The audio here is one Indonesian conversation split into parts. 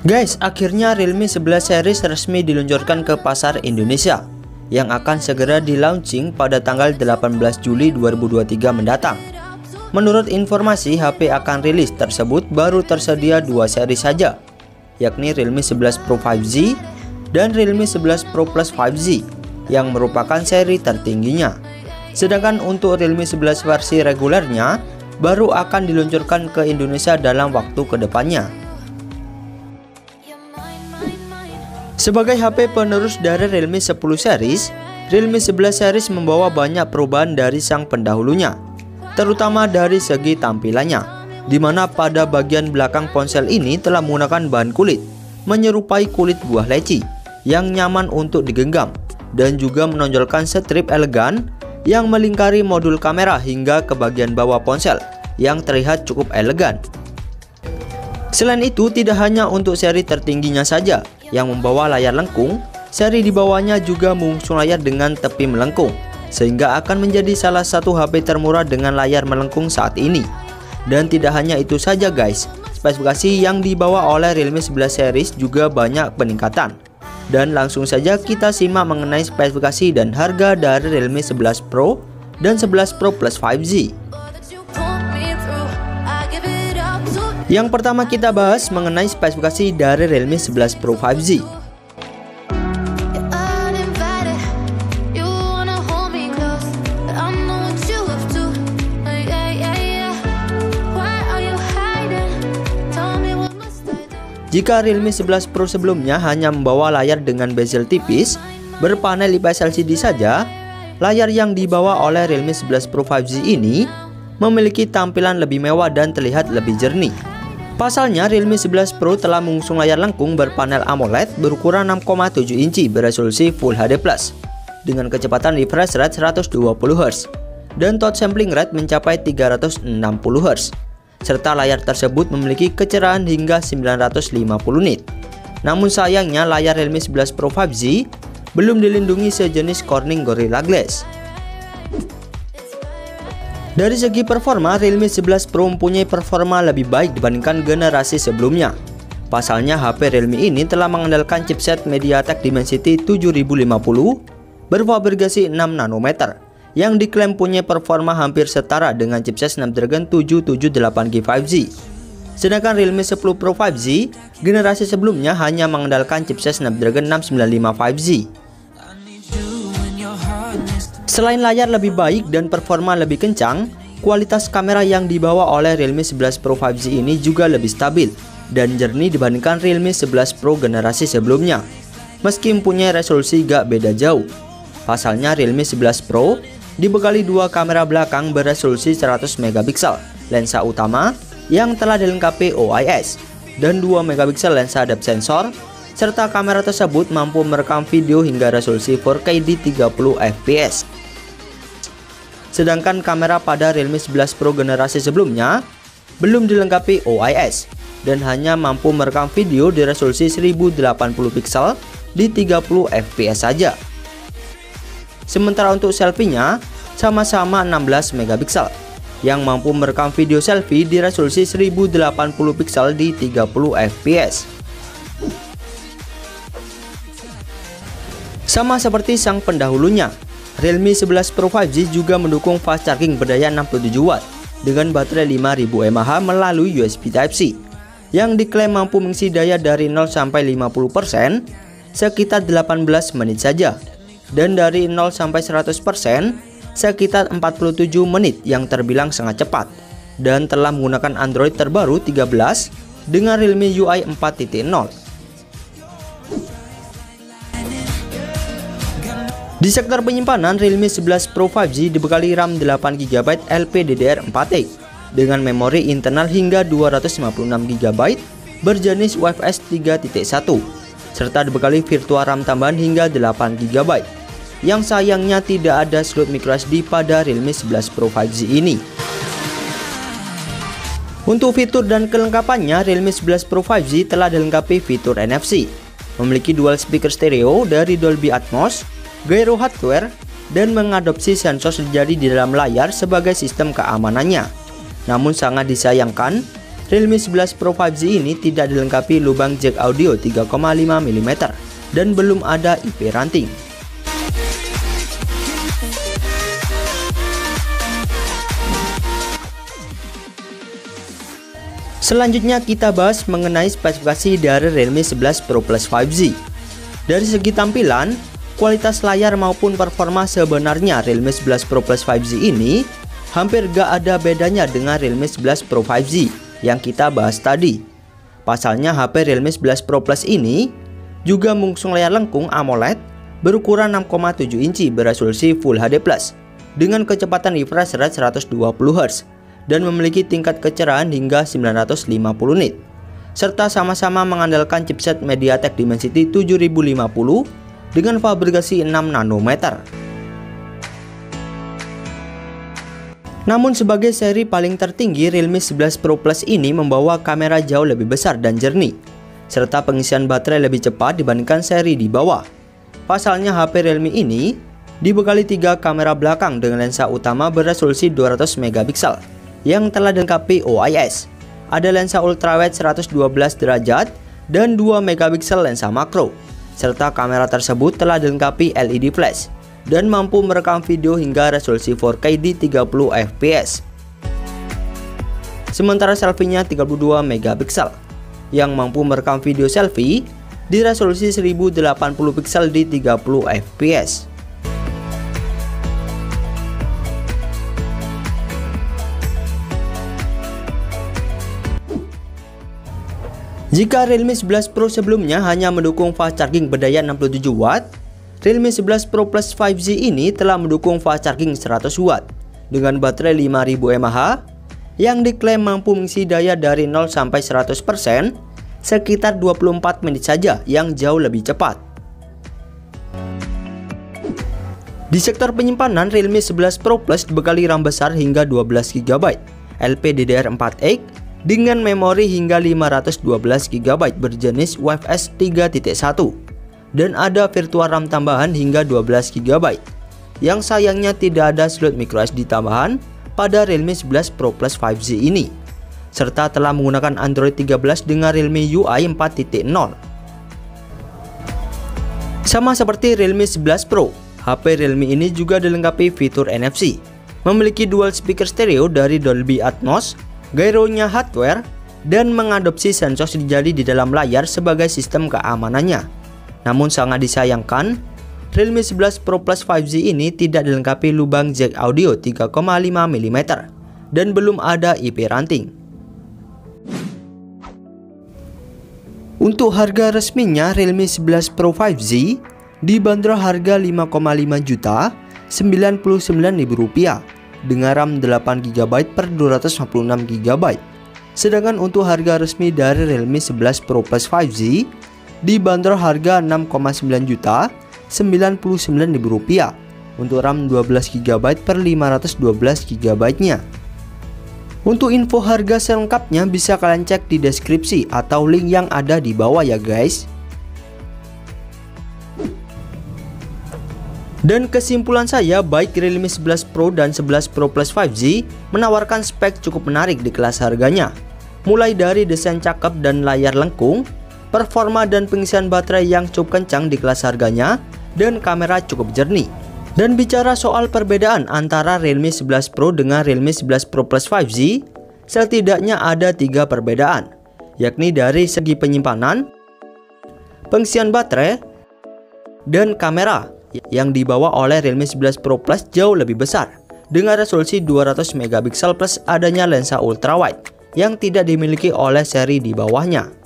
Guys, akhirnya Realme 11 series resmi diluncurkan ke pasar Indonesia yang akan segera di-launching pada tanggal 18 Juli 2023 mendatang. Menurut informasi, HP akan rilis tersebut baru tersedia 2 seri saja, yakni Realme 11 Pro 5G dan Realme 11 Pro Plus 5G yang merupakan seri tertingginya. Sedangkan untuk Realme 11 versi regulernya baru akan diluncurkan ke Indonesia dalam waktu kedepannya. Sebagai HP penerus dari Realme 10 series, Realme 11 series membawa banyak perubahan dari sang pendahulunya, terutama dari segi tampilannya, di mana pada bagian belakang ponsel ini telah menggunakan bahan kulit menyerupai kulit buah leci yang nyaman untuk digenggam, dan juga menonjolkan strip elegan yang melingkari modul kamera hingga ke bagian bawah ponsel yang terlihat cukup elegan. Selain itu, tidak hanya untuk seri tertingginya saja yang membawa layar lengkung, seri di bawahnya juga mengusung layar dengan tepi melengkung, sehingga akan menjadi salah satu HP termurah dengan layar melengkung saat ini. Dan tidak hanya itu saja guys, spesifikasi yang dibawa oleh Realme 11 series juga banyak peningkatan. Dan langsung saja kita simak mengenai spesifikasi dan harga dari Realme 11 Pro dan 11 Pro Plus 5G. Yang pertama kita bahas mengenai spesifikasi dari Realme 11 Pro 5G. Jika Realme 11 Pro sebelumnya hanya membawa layar dengan bezel tipis berpanel IPS LCD saja, layar yang dibawa oleh Realme 11 Pro 5G ini memiliki tampilan lebih mewah dan terlihat lebih jernih. Pasalnya, Realme 11 Pro telah mengusung layar lengkung berpanel AMOLED berukuran 6,7 inci beresolusi Full HD+, dengan kecepatan refresh rate 120Hz dan touch sampling rate mencapai 360Hz, serta layar tersebut memiliki kecerahan hingga 950 nit. Namun sayangnya, layar Realme 11 Pro 5G belum dilindungi sejenis Corning Gorilla Glass. Dari segi performa, Realme 11 Pro mempunyai performa lebih baik dibandingkan generasi sebelumnya. Pasalnya, HP Realme ini telah mengandalkan chipset MediaTek Dimensity 7050 berfabrikasi 6 nanometer yang diklaim punya performa hampir setara dengan chipset Snapdragon 778G 5G. Sedangkan Realme 10 Pro 5G generasi sebelumnya hanya mengandalkan chipset Snapdragon 695 5G. Selain layar lebih baik dan performa lebih kencang, kualitas kamera yang dibawa oleh Realme 11 Pro 5G ini juga lebih stabil dan jernih dibandingkan Realme 11 Pro generasi sebelumnya, meski mempunyai resolusi gak beda jauh. Pasalnya, Realme 11 Pro dibekali dua kamera belakang beresolusi 100 megapiksel lensa utama yang telah dilengkapi OIS dan 2 megapiksel lensa depth sensor, serta kamera tersebut mampu merekam video hingga resolusi 4K di 30 fps. Sedangkan kamera pada Realme 11 Pro generasi sebelumnya belum dilengkapi OIS dan hanya mampu merekam video di resolusi 1080 piksel di 30 fps saja. Sementara untuk selfie-nya sama-sama 16 megapiksel yang mampu merekam video selfie di resolusi 1080 piksel di 30 fps. Sama seperti sang pendahulunya, Realme 11 Pro 5G juga mendukung fast charging berdaya 67W dengan baterai 5000 mAh melalui USB Type-C yang diklaim mampu mengisi daya dari 0 sampai 50% sekitar 18 menit saja, dan dari 0 sampai 100% sekitar 47 menit yang terbilang sangat cepat, dan telah menggunakan Android terbaru 13 dengan Realme UI 4.0. Di sektor penyimpanan, Realme 11 Pro 5G dibekali RAM 8GB LPDDR4X dengan memori internal hingga 256GB berjenis UFS 3.1 serta dibekali virtual RAM tambahan hingga 8GB yang sayangnya tidak ada slot microSD pada Realme 11 Pro 5G ini. Untuk fitur dan kelengkapannya, Realme 11 Pro 5G telah dilengkapi fitur NFC, memiliki dual speaker stereo dari Dolby Atmos, gyro hardware, dan mengadopsi sensor jari di dalam layar sebagai sistem keamanannya. Namun sangat disayangkan, Realme 11 Pro 5G ini tidak dilengkapi lubang jack audio 3,5 mm dan belum ada IP ranting. Selanjutnya kita bahas mengenai spesifikasi dari Realme 11 Pro Plus 5G. Dari segi tampilan, kualitas layar maupun performa sebenarnya Realme 11 Pro Plus 5G ini hampir gak ada bedanya dengan Realme 11 Pro 5G yang kita bahas tadi. Pasalnya HP Realme 11 Pro Plus ini juga mengusung layar lengkung AMOLED berukuran 6,7 inci beresolusi Full HD+ dengan kecepatan refresh rate 120 Hz dan memiliki tingkat kecerahan hingga 950 nit, serta sama-sama mengandalkan chipset MediaTek Dimensity 7050 dengan fabrikasi 6 nanometer. Namun sebagai seri paling tertinggi, Realme 11 Pro Plus ini membawa kamera jauh lebih besar dan jernih, serta pengisian baterai lebih cepat dibandingkan seri di bawah. Pasalnya HP Realme ini dibekali 3 kamera belakang dengan lensa utama beresolusi 200 megapiksel yang telah dilengkapi OIS. Ada lensa ultrawide 112 derajat dan 2 megapiksel lensa makro, serta kamera tersebut telah dilengkapi LED flash dan mampu merekam video hingga resolusi 4K di 30 fps. Sementara selfie-nya 32 megapiksel yang mampu merekam video selfie di resolusi 1080 piksel di 30 fps. Jika Realme 11 Pro sebelumnya hanya mendukung fast charging berdaya 67 Watt, Realme 11 Pro Plus 5G ini telah mendukung fast charging 100 Watt dengan baterai 5000 mAh yang diklaim mampu mengisi daya dari 0 sampai 100% sekitar 24 menit saja, yang jauh lebih cepat. Di sektor penyimpanan, Realme 11 Pro Plus dibekali RAM besar hingga 12 GB, LPDDR4X dengan memori hingga 512 GB berjenis UFS 3.1 dan ada virtual RAM tambahan hingga 12 GB yang sayangnya tidak ada slot microSD tambahan pada Realme 11 Pro Plus 5G ini, serta telah menggunakan Android 13 dengan Realme UI 4.0. Sama seperti Realme 11 Pro, HP Realme ini juga dilengkapi fitur NFC, memiliki dual speaker stereo dari Dolby Atmos, gyro-nya hardware, dan mengadopsi sensor jari di dalam layar sebagai sistem keamanannya. Namun sangat disayangkan, Realme 11 Pro Plus 5G ini tidak dilengkapi lubang jack audio 3,5 mm dan belum ada IP ranting. Untuk harga resminya, Realme 11 Pro 5G dibanderol harga Rp5,5 juta Rp99.000 dengan RAM 8GB per 256GB. Sedangkan untuk harga resmi dari Realme 11 Pro Plus 5G dibanderol harga Rp6,9 juta Rp99.000 untuk RAM 12GB per 512GB nya. Untuk info harga selengkapnya bisa kalian cek di deskripsi atau link yang ada di bawah ya guys. Dan kesimpulan saya, baik Realme 11 Pro dan 11 Pro Plus 5G menawarkan spek cukup menarik di kelas harganya. Mulai dari desain cakep dan layar lengkung, performa dan pengisian baterai yang cukup kencang di kelas harganya, dan kamera cukup jernih. Dan bicara soal perbedaan antara Realme 11 Pro dengan Realme 11 Pro Plus 5G, setidaknya ada 3 perbedaan, yakni dari segi penyimpanan, pengisian baterai, dan kamera yang dibawa oleh Realme 11 Pro Plus jauh lebih besar dengan resolusi 200 megapiksel plus adanya lensa ultrawide yang tidak dimiliki oleh seri di bawahnya.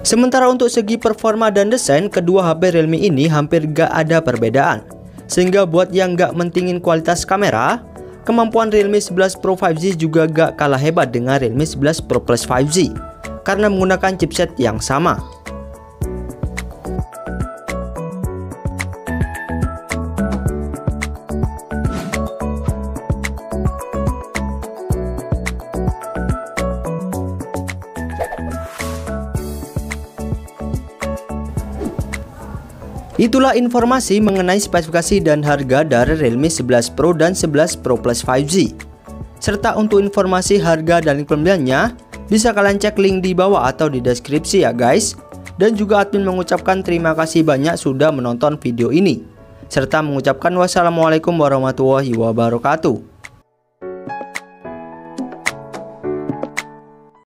Sementara untuk segi performa dan desain, kedua HP Realme ini hampir gak ada perbedaan. Sehingga buat yang gak mentingin kualitas kamera, kemampuan Realme 11 Pro 5G juga gak kalah hebat dengan Realme 11 Pro Plus 5G karena menggunakan chipset yang sama. Itulah informasi mengenai spesifikasi dan harga dari Realme 11 Pro dan 11 Pro Plus 5G. Serta untuk informasi harga dan pembeliannya, Bisa kalian cek link di bawah atau di deskripsi ya guys. Dan juga admin mengucapkan terima kasih banyak sudah menonton video ini, serta mengucapkan wassalamualaikum warahmatullahi wabarakatuh.